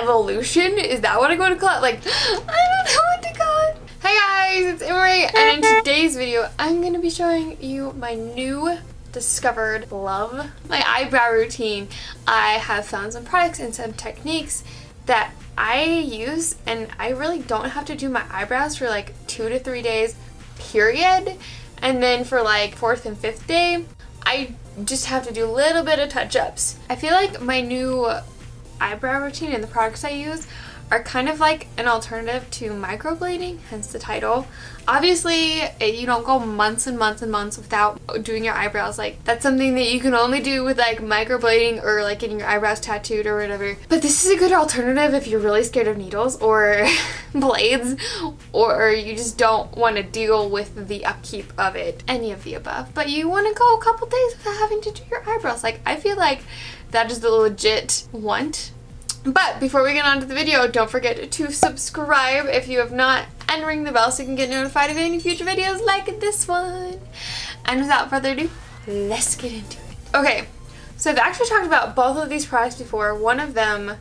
evolution? Is that what I'm going to call it? Like, I don't know what to call it. Hey guys, it's Emmarie, and in today's video, I'm going to be showing you my new discovered love, my eyebrow routine. I have found some products and some techniques that I use, and I really don't have to do my eyebrows for like 2 to 3 days, period. And then for like 4th and 5th day, I just have to do a little bit of touch-ups. I feel like my new eyebrow routine and the products I use are kind of like an alternative to microblading, hence the title. Obviously, you don't go months and months and months without doing your eyebrows. Like, that's something that you can only do with like microblading or like getting your eyebrows tattooed or whatever. But this is a good alternative if you're really scared of needles or blades, or you just don't want to deal with the upkeep of it, any of the above. But you want to go a couple days without having to do your eyebrows. Like, I feel like that is the legit want. But before we get on to the video, don't forget to subscribe if you have not, and ring the bell so you can get notified of any future videos like this one. And without further ado, let's get into it. Okay, so I've actually talked about both of these products before. One of them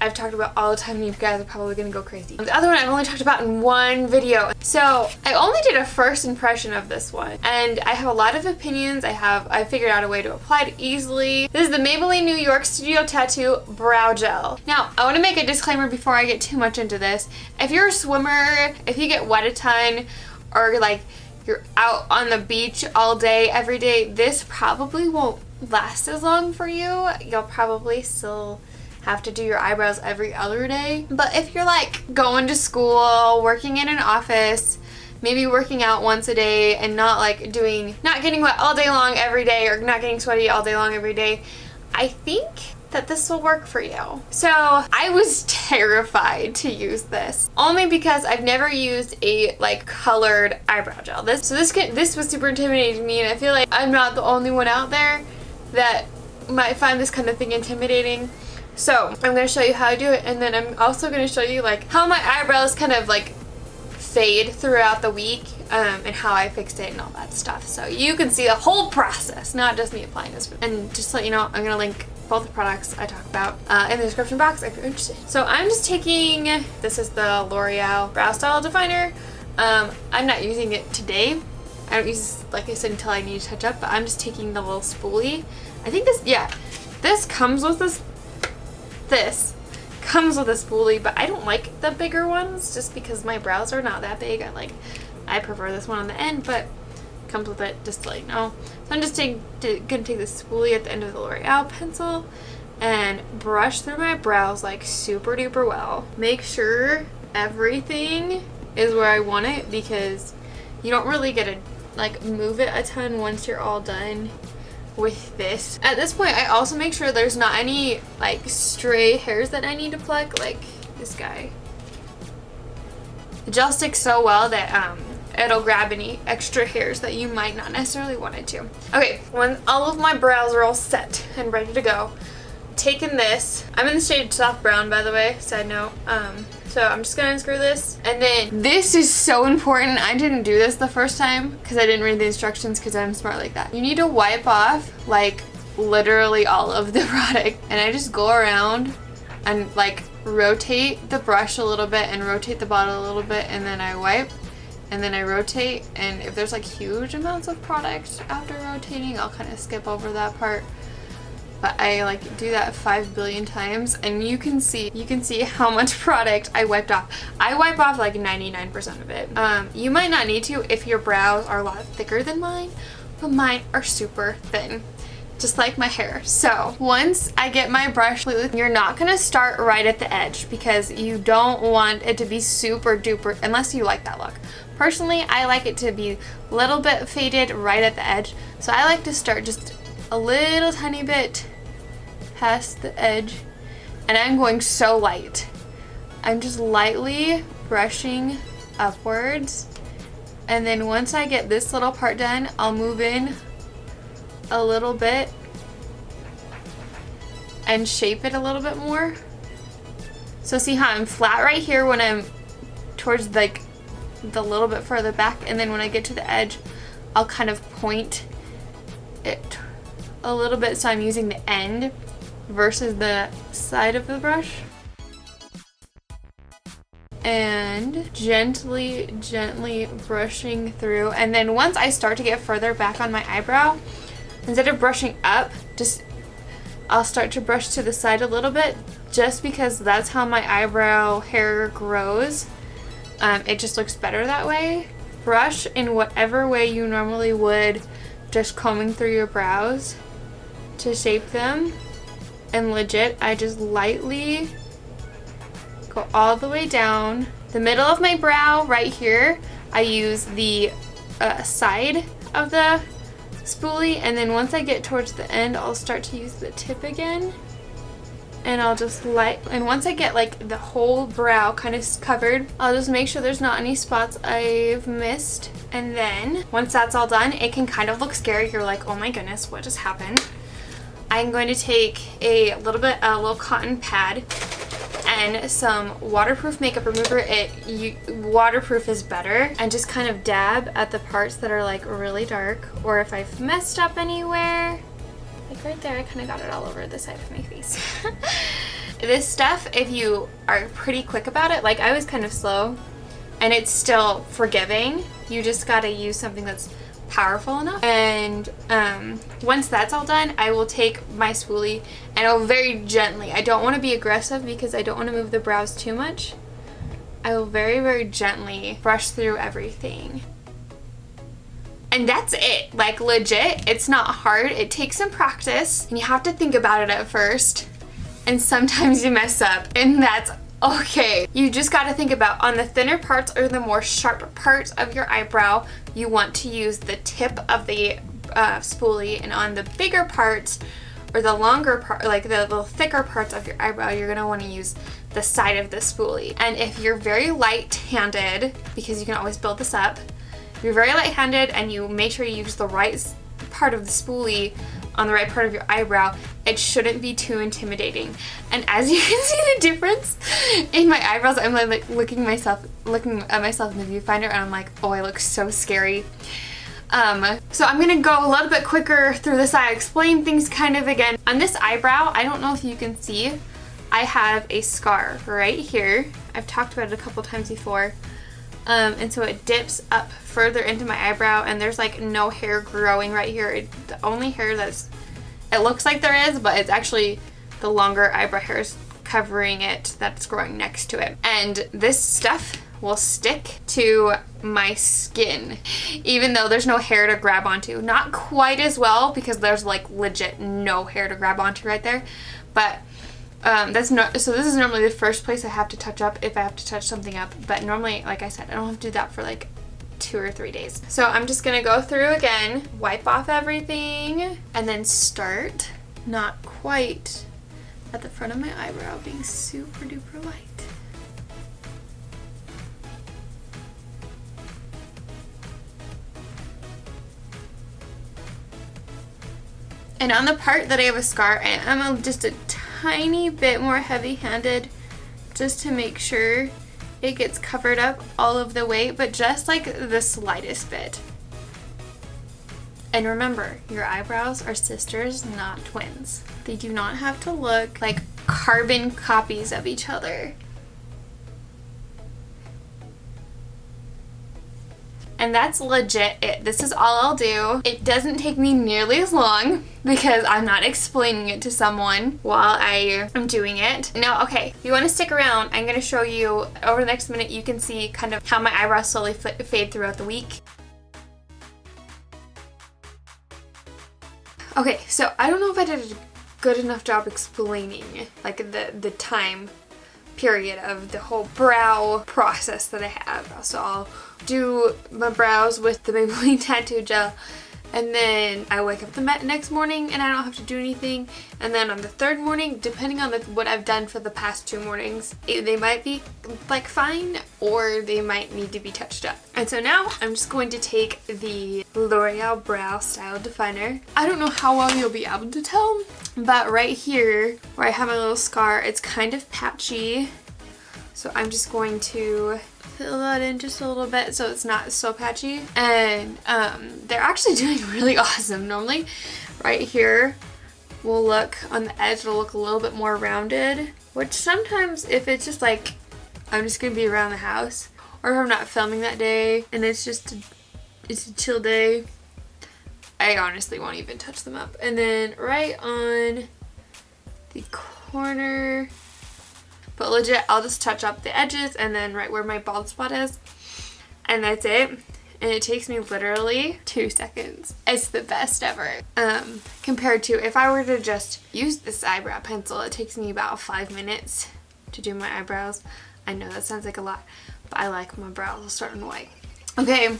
I've talked about all the time and you guys are probably gonna go crazy. The other one I've only talked about in one video. So I only did a first impression of this one, and I have a lot of opinions. I figured out a way to apply it easily. This is the Maybelline New York Studio Tattoo Brow Gel. Now, I wanna make a disclaimer before I get too much into this. If you're a swimmer, if you get wet a ton, or like you're out on the beach all day, every day, this probably won't last as long for you. You'll probably still have to do your eyebrows every other day. But if you're like going to school, working in an office, maybe working out once a day and not getting wet all day long every day, or not getting sweaty all day long every day, I think that this will work for you. So I was terrified to use this, only because I've never used a like colored eyebrow gel. This was super intimidating to me, and I feel like I'm not the only one out there that might find this kind of thing intimidating. So I'm going to show you how I do it, and then I'm also going to show you like how my eyebrows kind of like fade throughout the week, and how I fixed it and all that stuff. So you can see the whole process, not just me applying this. And just to let you know, I'm going to link both the products I talk about in the description box if you're interested. So I'm just taking, this is the Loreal Brow Style Definer. I'm not using it today. I don't use this, like I said, until I need to touch up, but I'm just taking the little spoolie. I think this comes with this comes with a spoolie, but I don't like the bigger ones just because my brows are not that big. I prefer this one on the end, but it comes with it, just to let you know. So I'm just gonna take this spoolie at the end of the L'Oreal pencil and brush through my brows like super duper well. Make sure everything is where I want it, because you don't really get to like move it a ton once you're all done with this. At this point, I also make sure there's not any like stray hairs that I need to pluck, like this guy. The gel sticks so well that it'll grab any extra hairs that you might not necessarily want it to. Okay, when all of my brows are all set and ready to go, taking this, I'm in the shade soft brown, by the way, side note. So I'm just gonna unscrew this, and then this is so important. I didn't do this the first time because I didn't read the instructions, because I'm smart like that. You need to wipe off like literally all of the product, and I just go around and like rotate the brush a little bit and rotate the bottle a little bit, and then I wipe, and then I rotate, and if there's like huge amounts of product after rotating, I'll kind of skip over that part. But I like do that 5 billion times, and you can see how much product I wiped off. I wipe off like 99% of it. You might not need to if your brows are a lot thicker than mine, but mine are super thin, just like my hair. So once I get my brush loose, you're not gonna start right at the edge, because you don't want it to be super duper, unless you like that look. Personally, I like it to be a little bit faded right at the edge, so I like to start just a little tiny bit past the edge, and I'm going so light. I'm just lightly brushing upwards, and then once I get this little part done, I'll move in a little bit and shape it a little bit more. So see how I'm flat right here when I'm towards like the little bit further back, and then when I get to the edge, I'll kind of point it a little bit, so I'm using the end versus the side of the brush. and gently brushing through. And then once I start to get further back on my eyebrow, instead of brushing up, I'll start to brush to the side a little bit, just because that's how my eyebrow hair grows. It just looks better that way. Brush in whatever way you normally would, just combing through your brows to shape them. And legit, I just lightly go all the way down the middle of my brow right here. I use the side of the spoolie, and then once I get towards the end, I'll start to use the tip again. And I'll just and once I get like the whole brow kind of covered, I'll just make sure there's not any spots I've missed. And then once that's all done, it can kind of look scary. You're like, oh my goodness, what just happened? I'm going to take a little cotton pad and some waterproof makeup remover. Waterproof is better, and just kind of dab at the parts that are like really dark, or if I've messed up anywhere. Like right there, I kind of got it all over the side of my face. This stuff, if you are pretty quick about it, like I was kind of slow, and it's still forgiving. You just gotta use something that's powerful enough. And once that's all done, I will take my spoolie and I'll very gently, I don't want to be aggressive because I don't want to move the brows too much. I will very gently brush through everything. And that's it. Like legit, it's not hard. It takes some practice and you have to think about it at first. And sometimes you mess up, and that's okay. You just got to think about, on the thinner parts or the more sharp parts of your eyebrow, you want to use the tip of the spoolie, and on the bigger parts or the longer part, like the little thicker parts of your eyebrow, you're going to want to use the side of the spoolie. And if you're very light-handed, because you can always build this up, if you're very light-handed and you make sure you use the right part of the spoolie on the right part of your eyebrow, it shouldn't be too intimidating. And as you can see the difference in my eyebrows, I'm like looking at myself in the viewfinder, and I'm like, oh, I look so scary. So I'm gonna go a little bit quicker through this. I explain things kind of again. On this eyebrow, I don't know if you can see, I have a scar right here. I've talked about it a couple times before. And so it dips up further into my eyebrow, and there's like no hair growing right here. The only hair it looks like there is, but it's actually the longer eyebrow hairs covering it that's growing next to it. And this stuff will stick to my skin, even though there's no hair to grab onto. Not quite as well, because there's like legit no hair to grab onto right there, but so this is normally the first place I have to touch up if I have to touch something up, but normally, like I said, I don't have to do that for like 2 or 3 days. So I'm just gonna go through again, wipe off everything, and then start not quite at the front of my eyebrow, being super duper light. And on the part that I have a scar, I am just a tiny bit more heavy-handed, just to make sure it gets covered up all of the way, but just like the slightest bit. And remember, your eyebrows are sisters, not twins. They do not have to look like carbon copies of each other. And that's legit it. This is all I'll do. It doesn't take me nearly as long because I'm not explaining it to someone while I am doing it. Now, okay, if you want to stick around, I'm going to show you over the next minute. You can see kind of how my eyebrows slowly fade throughout the week. Okay, so I don't know if I did a good enough job explaining like the time period of the whole brow process that I have. So I'll do my brows with the Maybelline tattoo gel, and then I wake up the next morning and I don't have to do anything, and then on the third morning, depending on what I've done for the past 2 mornings, they might be like fine, or they might need to be touched up. And so now I'm just going to take the Loreal Brow Style Definer. I don't know how well you'll be able to tell, but right here where I have my little scar, it's kind of patchy, so I'm just going to fill that in just a little bit so it's not so patchy. And they're actually doing really awesome. Normally right here will look, on the edge, it'll look a little bit more rounded, which sometimes if it's just like I'm just gonna be around the house, or if I'm not filming that day and it's a chill day, I honestly won't even touch them up. And then right on the corner, but legit, I'll just touch up the edges and then right where my bald spot is, and that's it. And it takes me literally 2 seconds. It's the best ever. Compared to if I were to just use this eyebrow pencil, it takes me about 5 minutes to do my eyebrows. I know that sounds like a lot, but I like my brows a certain way. Okay,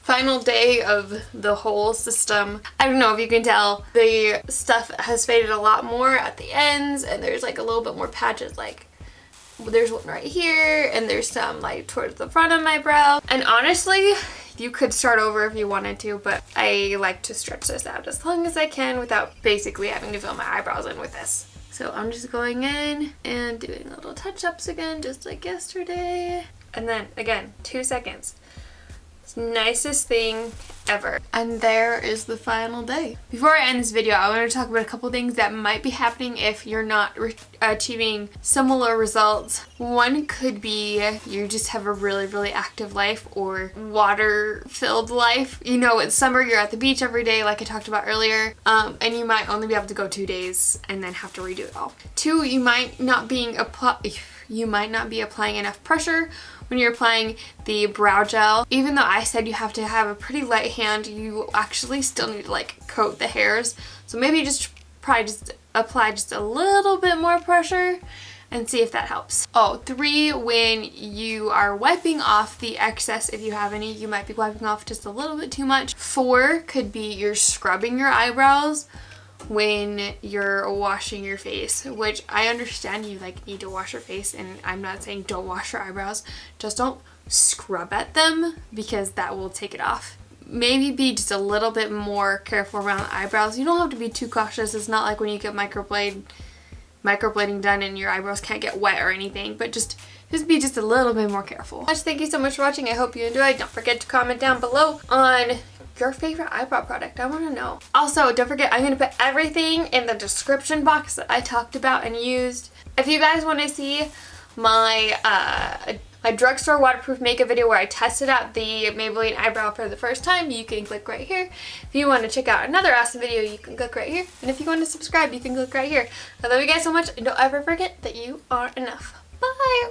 final day of the whole system. I don't know if you can tell, the stuff has faded a lot more at the ends, and there's like a little bit more patches, like there's one right here, and there's some like towards the front of my brow. And honestly, you could start over if you wanted to, but I like to stretch this out as long as I can without basically having to fill my eyebrows in with this. So I'm just going in and doing little touch-ups again, just like yesterday. And then again, 2 seconds. It's the nicest thing ever. And there is the final day. Before I end this video, I want to talk about a couple things that might be happening if you're not achieving similar results. One could be you just have a really active life or water-filled life. You know, it's summer, you're at the beach every day like I talked about earlier, and you might only be able to go 2 days and then have to redo it all. 2, you might not be applying enough pressure when you're applying the brow gel. Even though I said you have to have a pretty light hand, you actually still need to like coat the hairs. So maybe just apply just a little bit more pressure and see if that helps. 3, when you are wiping off the excess, if you have any, you might be wiping off just a little bit too much. 4 could be you're scrubbing your eyebrows when you're washing your face, which I understand you like need to wash your face, and I'm not saying don't wash your eyebrows, just don't scrub at them because that will take it off. Maybe be just a little bit more careful around the eyebrows. You don't have to be too cautious. It's not like when you get microblading done and your eyebrows can't get wet or anything, but just be just a little bit more careful. Thank you so much for watching. I hope you enjoyed. Don't forget to comment down below on your favorite eyebrow product. I want to know. Also, don't forget, I'm going to put everything in the description box that I talked about and used. If you guys want to see my my drugstore waterproof makeup video where I tested out the Maybelline eyebrow for the first time, you can click right here. If you want to check out another awesome video, you can click right here. And if you want to subscribe, you can click right here. I love you guys so much, and don't ever forget that you are enough. Bye!